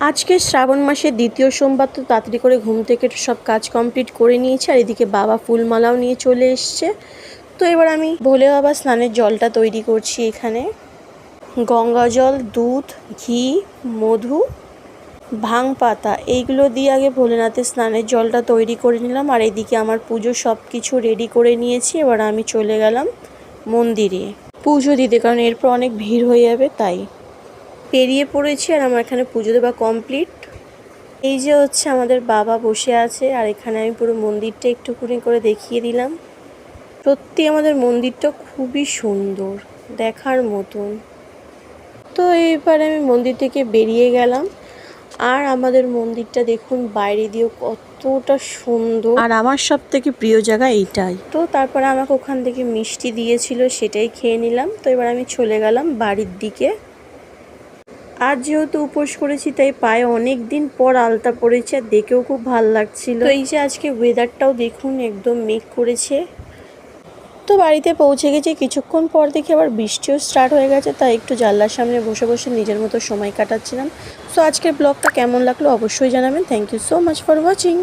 আজকে শ্রাবণ মাসের দ্বিতীয় সোমবার, তো তাড়াতাড়ি করে ঘুম থেকে সব কাজ কমপ্লিট করে নিয়েছি। আর এদিকে বাবা ফুলমালাও নিয়ে চলে এসছে। তো এবার আমি ভোলে বাবা স্নানের জলটা তৈরি করছি। এখানে গঙ্গা জল, দুধ, ঘি, মধু, ভাং পাতা এইগুলো দিয়ে আগে ভোলেনাথের স্নানের জলটা তৈরি করে নিলাম। আর এদিকে আমার পুজো সব কিছু রেডি করে নিয়েছি। এবার আমি চলে গেলাম মন্দিরে পুজো দিতে, কারণ এরপর অনেক ভিড় হয়ে যাবে, তাই পেরিয়ে পড়েছি। আর আমার এখানে পুজো দেওয়া কমপ্লিট। এই যে হচ্ছে আমাদের বাবা বসে আছে। আর এখানে আমি পুরো মন্দিরটা একটুখানি করে দেখিয়ে দিলাম। সত্যি আমাদের মন্দিরটা খুবই সুন্দর, দেখার মতন। তো এইবারে আমি মন্দির থেকে বেরিয়ে গেলাম। আর আমাদের মন্দিরটা দেখুন বাইরে দিয়েও কতটা সুন্দর। আর আমার সব থেকে প্রিয় জায়গা এইটাই। তো তারপরে আমাকে ওখান থেকে মিষ্টি দিয়েছিল, সেটাই খেয়ে নিলাম। তো এবার আমি চলে গেলাম বাড়ির দিকে। আর যেহেতু উপোস করেছি, তাই পায়ে অনেক দিন পর আলতা পড়েছে, আর দেখেও খুব ভালো লাগছিল। তো এই যে আজকে ওয়েদারটাও দেখুন একদম মেঘ করেছে। তো বাড়িতে পৌঁছে গেছি, কিছুক্ষণ পর দেখে আবার বৃষ্টিও স্টার্ট হয়ে গেছে। তাই একটু জানলার সামনে বসে বসে নিজের মতো সময় কাটাচ্ছিলাম। সো আজকের ব্লগটা কেমন লাগলো অবশ্যই জানাবেন। Thank you so much for watching.